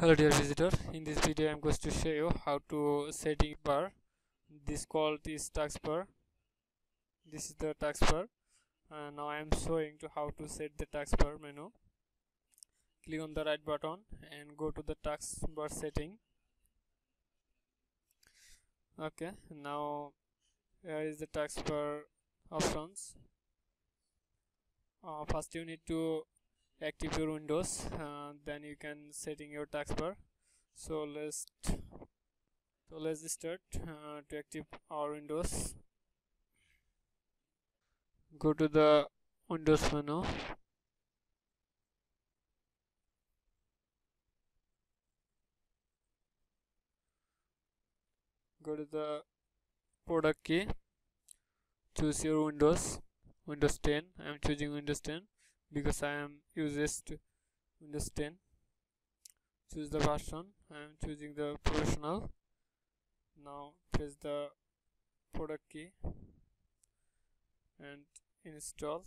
Hello dear visitor, in this video I am going to show you how to setting bar. This called is taskbar. This is the taskbar, and now I am showing to how to set the taskbar menu. Click on the right button and go to the taskbar setting. Okay, now here is the taskbar options. First you need to active your Windows, then you can setting your taskbar. So let's start to active our Windows. Go to the Windows menu. Go to the product key. Choose your Windows 10. I am choosing Windows 10 because I am used Windows 10. Choose the version. I am choosing the professional. Now press the product key and install.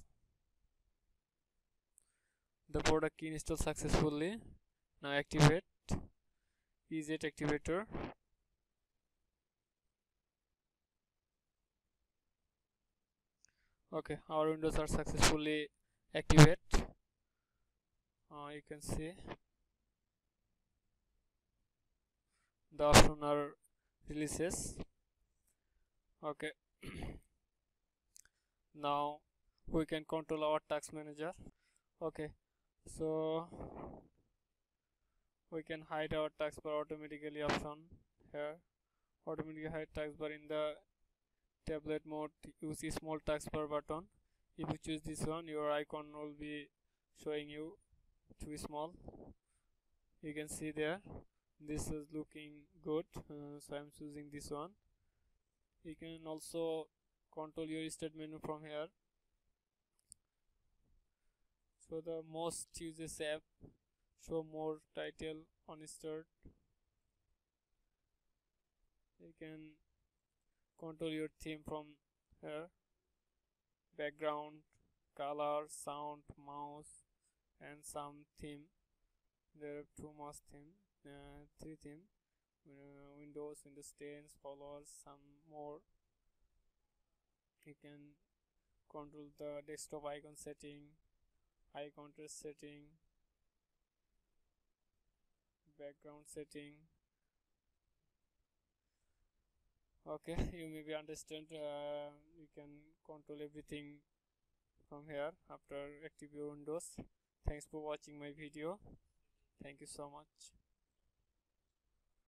The product key installed successfully. Now activate. Is it activator? Okay, our windows are successfully activate. You can see the option are releases. Okay. Now we can control our task manager. Okay, so we can hide our taskbar automatically option here. Automatically hide taskbar in the tablet mode. Use the small taskbar button. If you choose this one, your icon will be showing you too small. You can see there, this is looking good, so I'm choosing this one. You can also control your start menu from here. So the most uses app, show more title on start. You can control your theme from here: background, color, sound, mouse, and some theme. There are too much theme, 3 theme: Windows 10, followers, some more. You can control the desktop icon setting, eye contrast setting, background setting. Okay, you maybe understand. You can control everything from here after active your Windows. Thanks for watching my video. Thank you so much.